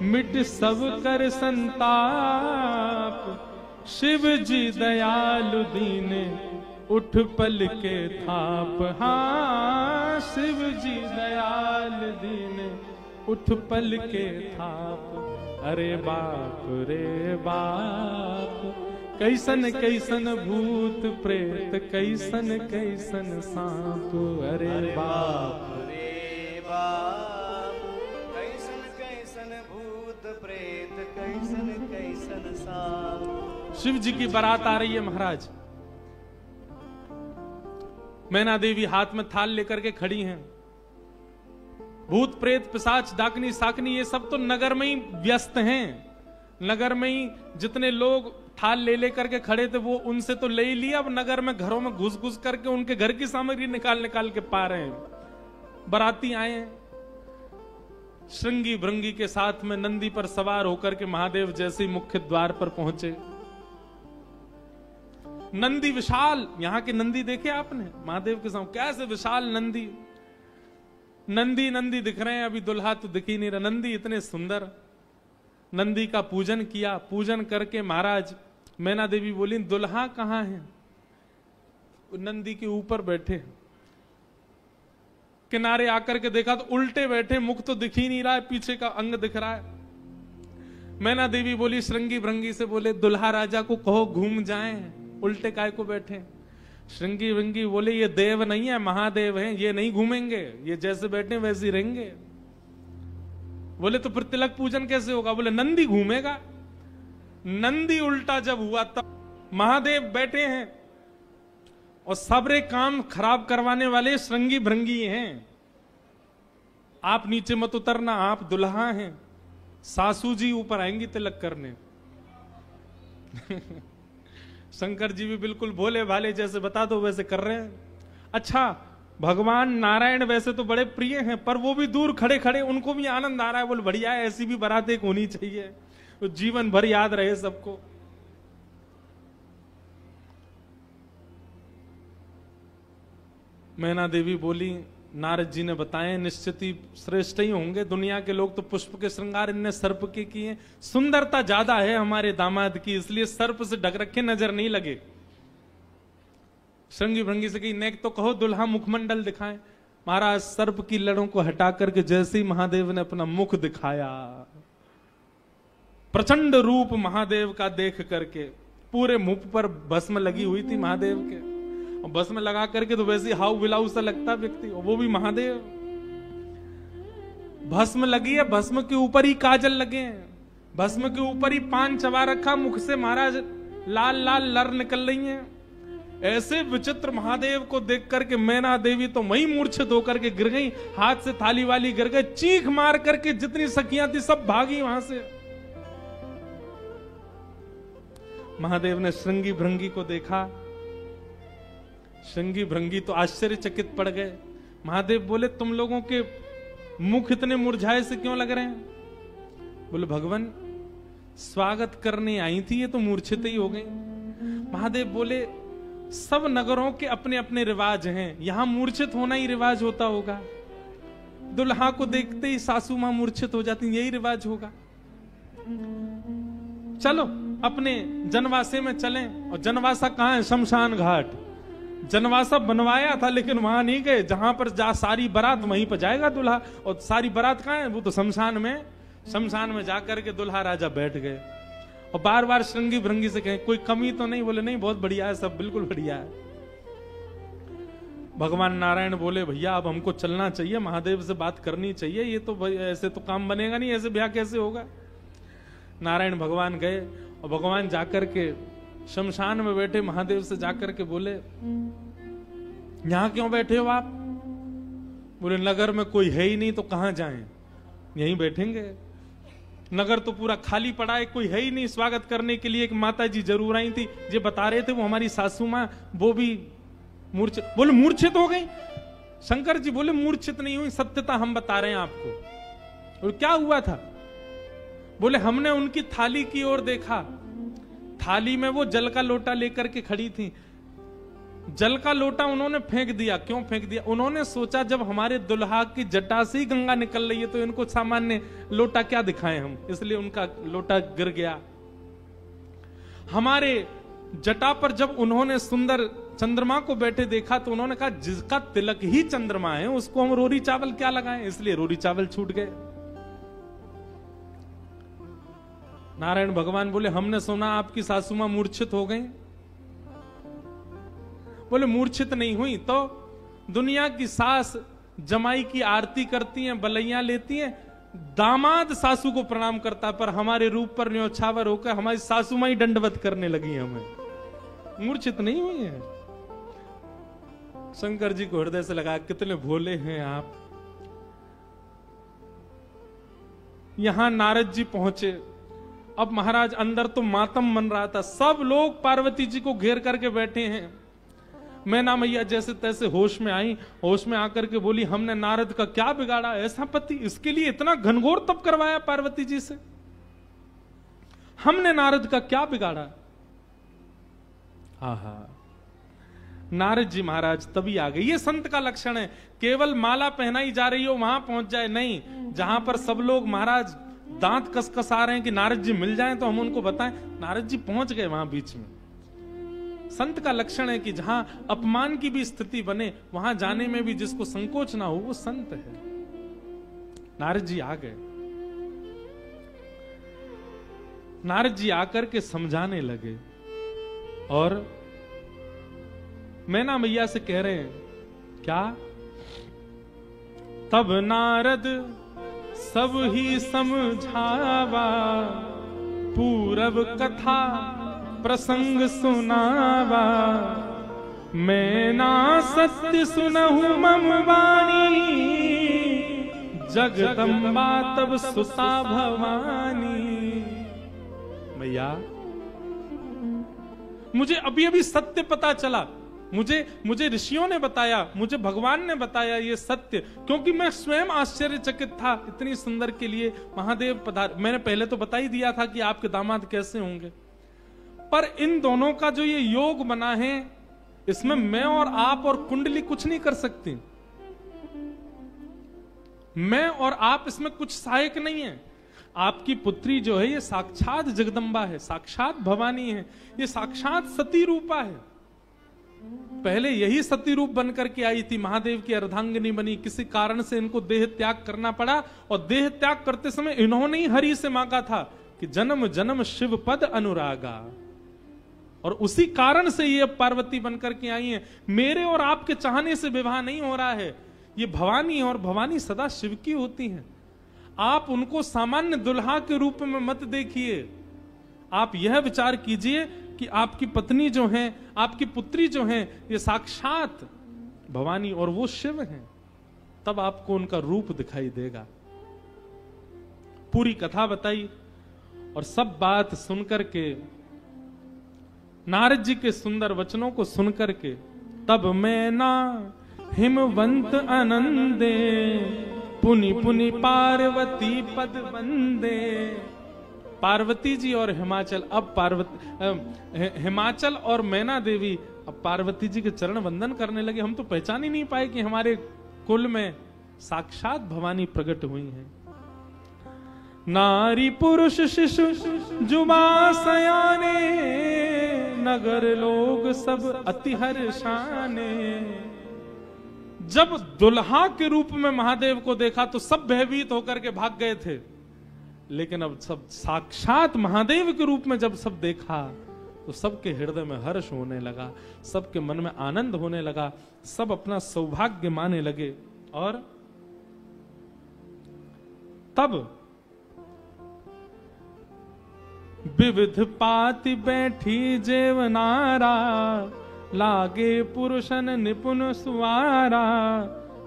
मिट सब कर संताप। शिव जी दयालु दीन, उठ पल के थाप। हाँ शिव जी दयालु दीन, उठ पल के थाप। अरे बाप रे बाप, कैसन कैसन भूत प्रेत, कैसन कैसन सांप। अरे बाप रे बाप, कैसन कैसन भूत प्रेत, कैसन कैसन सांप। शिव जी की बारात आ रही है महाराज। मैना देवी हाथ में थाल लेकर के खड़ी हैं। भूत प्रेत पिशाच डाकनी साकनी ये सब तो नगर में ही व्यस्त हैं। नगर में ही जितने लोग थाल ले लेकर के खड़े थे वो उनसे तो ले ही लिया, अब नगर में घरों में घुस घुस करके उनके घर की सामग्री निकाल निकाल के पा रहे हैं। बाराती आए हैं, श्रृंगी भृंगी के साथ में नंदी पर सवार होकर के महादेव जैसे ही मुख्य द्वार पर पहुंचे। नंदी विशाल, यहां के नंदी देखे आपने महादेव के सामने कैसे विशाल नंदी। नंदी नंदी दिख रहे हैं, अभी दुल्हा तो दिख ही नहीं रहा। नंदी इतने सुंदर। नंदी का पूजन किया, पूजन करके महाराज मैना देवी बोली दुल्हा कहां है? नंदी के ऊपर बैठे। किनारे आकर के देखा तो उल्टे बैठे, मुख तो दिख ही नहीं रहा है, पीछे का अंग दिख रहा है। मैना देवी बोली श्रृंगी भृंगी से, बोले दुल्हा राजा को कहो घूम जाएं, उल्टे काय को बैठे। श्रृंगी भृंगी बोले ये देव नहीं है, महादेव हैं, ये नहीं घूमेंगे, ये जैसे बैठे वैसे ही रहेंगे। बोले तो फिर तिलक पूजन कैसे होगा? बोले नंदी घूमेगा। नंदी उल्टा जब हुआ तब महादेव बैठे हैं और सबरे काम खराब करवाने वाले श्रृंगी भृंगी हैं। आप नीचे मत उतरना, आप दुल्हा हैं, सासू जी ऊपर आएंगी तिलक करने। शंकर जी भी बिल्कुल भोले भाले, जैसे बता दो वैसे कर रहे हैं। अच्छा भगवान नारायण वैसे तो बड़े प्रिय हैं, पर वो भी दूर खड़े खड़े उनको भी आनंद आ रहा है। बोल बढ़िया है, ऐसी भी बारात एक होनी चाहिए, तो जीवन भर याद रहे सबको। मैना देवी बोली नारद जी ने बताए निश्चित ही श्रेष्ठ ही होंगे। दुनिया के लोग तो पुष्प के श्रृंगार, इनने सर्प के किए। सुंदरता ज्यादा है हमारे दामाद की, इसलिए सर्प से ढक रखे, नजर नहीं लगे। श्रृंगी भृंगी से कही नेक तो कहो दुल्हा मुखमंडल दिखाए। महाराज सर्प की लड़ों को हटा करके जैसे ही महादेव ने अपना मुख दिखाया, प्रचंड रूप महादेव का देख करके पूरे मुख पर भस्म लगी हुई थी महादेव के, और भस्म लगा करके तो वैसे हाउ बिलाऊ सा लगता व्यक्ति, और वो भी महादेव। भस्म लगी है, भस्म के ऊपर ही काजल लगे हैं, भस्म के ऊपर ही पान चबा रखा, मुख से महाराज लाल लाल लर निकल रही हैं। ऐसे विचित्र महादेव को देख करके मैना देवी तो वही मूर्छित होकर के गिर गई, हाथ से थाली वाली गिर गई, चीख मार करके जितनी सखियां थी सब भागी वहां से। महादेव ने श्रृंगी भृंगी को देखा, श्रृंगी भृंगी तो आश्चर्यचकित पड़ गए। महादेव बोले तुम लोगों के मुख इतने मुरझाए से क्यों लग रहे हैं? बोले भगवान स्वागत करने आई थी, ये तो मूर्छित ही हो गई। महादेव बोले सब नगरों के अपने अपने रिवाज हैं, यहां मूर्छित होना ही रिवाज होता होगा। दुल्हा को देखते ही सासू मां मूर्छित हो जाती, यही रिवाज होगा। चलो अपने जनवासे में चलें। और जनवासा कहां है? शमशान घाट। जनवासा बनवाया था लेकिन वहां नहीं गए, जहां पर जा सारी बारात वहीं पर जाएगा दूल्हा, और सारी बारात कहां है? वो तो शमशान में। शमशान में जाकर के दुल्हा राजा बैठ गए और बार बार श्रृंगी भृंगी से कहें कोई कमी तो नहीं? बोले नहीं, बहुत बढ़िया है, सब बिल्कुल बढ़िया है। भगवान नारायण बोले भैया अब हमको चलना चाहिए, महादेव से बात करनी चाहिए, ये तो ऐसे तो काम बनेगा नहीं, ऐसे ब्याह कैसे होगा। नारायण भगवान गए और भगवान जाकर के शमशान में बैठे महादेव से जाकर के बोले यहां क्यों बैठे हो आप? बोले नगर में कोई है ही नहीं तो कहां जाएं, यहीं बैठेंगे। नगर तो पूरा खाली पड़ा है, कोई है ही नहीं स्वागत करने के लिए। एक माता जी जरूर आई थी, जो बता रहे थे वो हमारी सासू मां, वो भी मूर्छित। बोले मूर्छित हो गई? शंकर जी बोले मूर्छित नहीं हुई, सत्यता हम बता रहे हैं आपको। और क्या हुआ था? बोले हमने उनकी थाली की ओर देखा, थाली में वो जल का लोटा लेकर के खड़ी थी। जल का लोटा उन्होंने फेंक दिया। क्यों फेंक दिया? उन्होंने सोचा जब हमारे दुल्हा की जटा से ही गंगा निकल रही है तो इनको सामान्य लोटा क्या दिखाएं हम, इसलिए उनका लोटा गिर गया। हमारे जटा पर जब उन्होंने सुंदर चंद्रमा को बैठे देखा तो उन्होंने कहा जिसका तिलक ही चंद्रमा है उसको हम रोरी चावल क्या लगाएं, इसलिए रोरी चावल छूट गए। नारायण भगवान बोले हमने सुना आपकी सासू मां मूर्छित हो गई। बोले मूर्छित नहीं हुई तो दुनिया की सास जमाई की आरती करती हैं, बलैया लेती हैं, दामाद सासू को प्रणाम करता, पर हमारे रूप पर न्योछावर होकर हमारी सासू मां ही दंडवत करने लगी हमें, मूर्छित नहीं हुई है। शंकर जी को हृदय से लगा कितने भोले हैं आप। यहां नारद जी पहुंचे। अब महाराज अंदर तो मातम मन रहा था, सब लोग पार्वती जी को घेर करके बैठे हैं। मैना मैया जैसे तैसे होश में आई, होश में आकर के बोली हमने नारद का क्या बिगाड़ा, ऐसा पति, इसके लिए इतना घनघोर तप करवाया पार्वती जी से, हमने नारद का क्या बिगाड़ा। आहा, नारद जी महाराज तभी आ गए। ये संत का लक्षण है, केवल माला पहनाई जा रही हो वहां पहुंच जाए नहीं, जहां पर सब लोग महाराज दांत कसकस आ रहे हैं कि नारद जी मिल जाएं तो हम उनको बताएं, नारद जी पहुंच गए वहां बीच में। संत का लक्षण है कि जहां अपमान की भी स्थिति बने वहां जाने में भी जिसको संकोच ना हो वो संत है। नारद जी आ गए। नारद जी आकर के समझाने लगे और मैना मैया से कह रहे हैं क्या? तब नारद सब ही समझावा, पूरब कथा प्रसंग सुनावा, मैं ना सत्य सुनहु मम वाणी, जगदम्बा तब सुता भवानी। मैया मुझे अभी अभी सत्य पता चला, मुझे ऋषियों ने बताया, मुझे भगवान ने बताया ये सत्य, क्योंकि मैं स्वयं आश्चर्यचकित था। इतनी सुंदर के लिए महादेव पधार, मैंने पहले तो बता ही दिया था कि आपके दामाद कैसे होंगे, पर इन दोनों का जो ये योग बना है इसमें मैं और आप और कुंडली कुछ नहीं कर सकती। मैं और आप इसमें कुछ सहायक नहीं है। आपकी पुत्री जो है ये साक्षात जगदम्बा है, साक्षात भवानी है, ये साक्षात सती रूपा है। पहले यही सती रूप बनकर के आई थी, महादेव की अर्धांगिनी बनी। किसी कारण से इनको देह त्याग करना पड़ा, और देह त्याग करते समय इन्होंने ही हरि से मांगा था कि जन्म जन्म शिव पद अनुरागा, और उसी कारण से ये पार्वती बनकर के आई हैं। मेरे और आपके चाहने से विवाह नहीं हो रहा है, ये भवानी है, और भवानी सदा शिव की होती हैं। आप उनको सामान्य दुल्हा के रूप में मत देखिए, आप यह विचार कीजिए कि आपकी पत्नी जो है, आपकी पुत्री जो है, ये साक्षात भवानी और वो शिव हैं। तब आपको उनका रूप दिखाई देगा। पूरी कथा बताई, और सब बात सुनकर के, नारद जी के सुंदर वचनों को सुनकर के, तब मैं ना हिमवंत आनंदे, पुनि पुनि पार्वती पद वंदे। पार्वती जी और हिमाचल, अब हिमाचल और मैना देवी अब पार्वती जी के चरण वंदन करने लगे। हम तो पहचान ही नहीं पाए कि हमारे कुल में साक्षात भवानी प्रकट हुई हैं। नारी पुरुष शिशु जुबा सयाने, नगर लोग सब अति हर्षाने। जब दुल्हा के रूप में महादेव को देखा तो सब भयभीत होकर के भाग गए थे, लेकिन अब सब साक्षात महादेव के रूप में जब सब देखा तो सबके हृदय में हर्ष होने लगा, सबके मन में आनंद होने लगा, सब अपना सौभाग्य माने लगे। और तब विविध पाति बैठी जेवनारा, लागे पुरुषन निपुण सुवारा।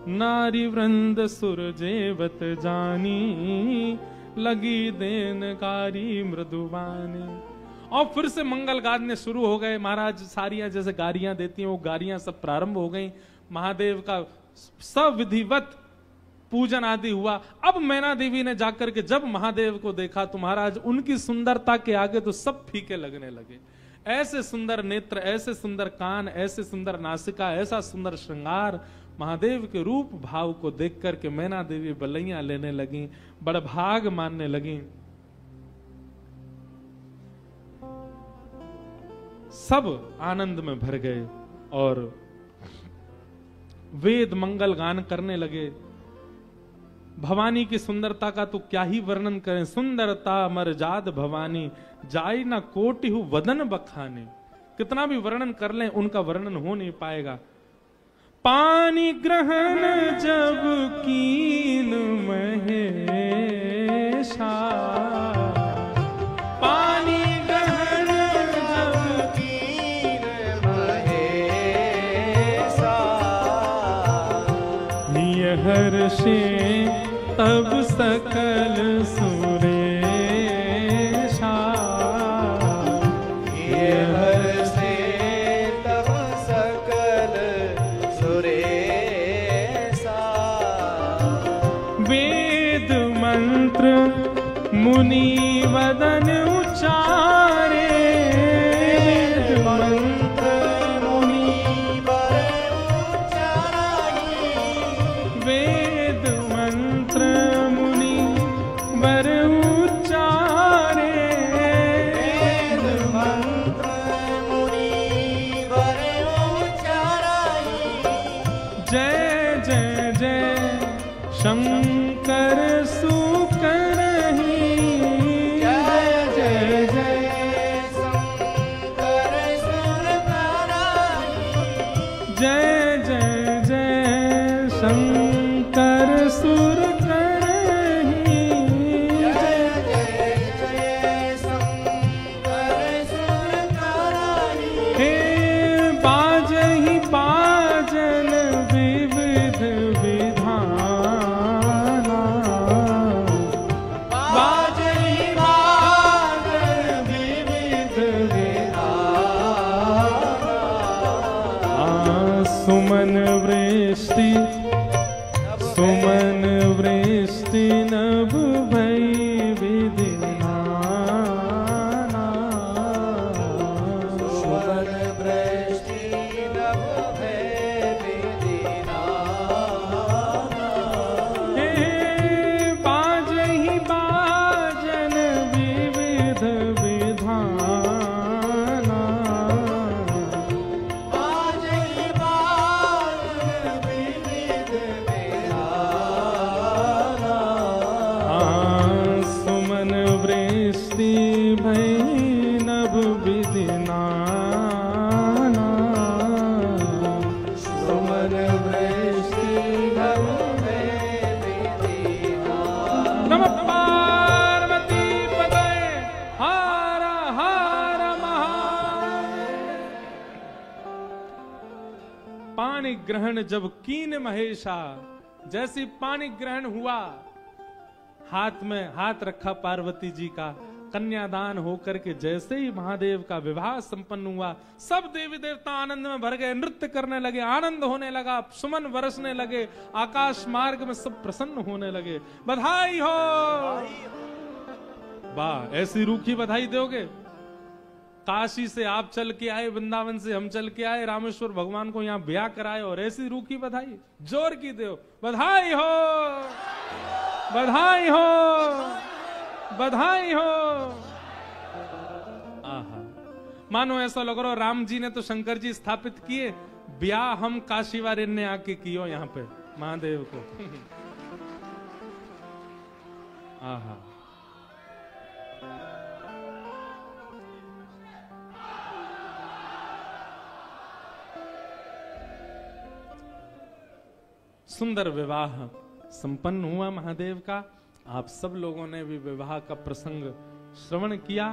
नारी वृंद सुर जेवत जानी, लगी देनकारी मृदुवानी। और फिर से मंगल गाने शुरू हो गए। महाराज सारियां जैसे गारियां देती हैं, वो गारियां सब प्रारंभ हो गई। महादेव का सविधिवत पूजन आदि हुआ। अब मैना देवी ने जाकर के जब महादेव को देखा तो महाराज उनकी सुंदरता के आगे तो सब फीके लगने लगे। ऐसे सुंदर नेत्र, ऐसे सुंदर कान, ऐसे सुंदर नासिका, ऐसा सुंदर श्रृंगार, महादेव के रूप भाव को देख करके मैना देवी बलैया लेने लगी, बड़भाग मानने लगी। सब आनंद में भर गए और वेद मंगल गान करने लगे। भवानी की सुंदरता का तो क्या ही वर्णन करें। सुंदरता मरजाद भवानी, जाई ना कोटि हु वदन बखाने। कितना भी वर्णन कर लें उनका वर्णन हो नहीं पाएगा। पानी ग्रहण जब कीन महेशा, पानी ग्रहण जब कीन महेशा। निय हर्षे तब सकल सुरेशा, ये हर्षे तब सकल सुरेशा। वेद मंत्र मुनि वदन उच्चारे, वेद मंत्र मुनि वर उच्चाराई। वेद मंत्र मुनि वर उच्चारे। वेद मंत्र मुनि वर उच्चाराई। जय जय जय शंकर सुकरहि, जय जय जय शंकर सुर कराई। जय जय जय शंकर सुर करहि। जय जय जय शंकर सुर कराई। हे बाजहि बाजन विविध विधाना, बाजहि बाजन विविध विधाना। सुमन वृष्टि सुमन वृष्टि नभ भई विधि नाना। सुवन वृष्टि नभ भय विधिनाना। हे नमः पार्वती पतये हर हर महादेव। पानी ग्रहण जब कीन महेशा, जैसी पानी ग्रहण हुआ, हाथ में हाथ रखा पार्वती जी का, कन्यादान होकर के जैसे ही महादेव का विवाह संपन्न हुआ, सब देवी देवता आनंद में भर गए, नृत्य करने लगे, आनंद होने लगा, सुमन बरसने लगे, आकाश मार्ग में सब प्रसन्न होने लगे। बधाई हो। वाह, ऐसी रूखी बधाई दोगे? काशी से आप चल के आए, वृंदावन से हम चल के आए, रामेश्वर भगवान को यहाँ ब्याह कराए, और ऐसी रूखी बधाई जोर की दो। बधाई हो, बधाई हो, बधाई हो। आहा, मानो ऐसा लग रहा राम जी ने तो शंकर जी स्थापित किए, ब्याह हम काशी वाले ने आके कियो यहाँ पे महादेव को। आहा, सुंदर विवाह संपन्न हुआ महादेव का। आप सब लोगों ने भी विवाह का प्रसंग श्रवण किया।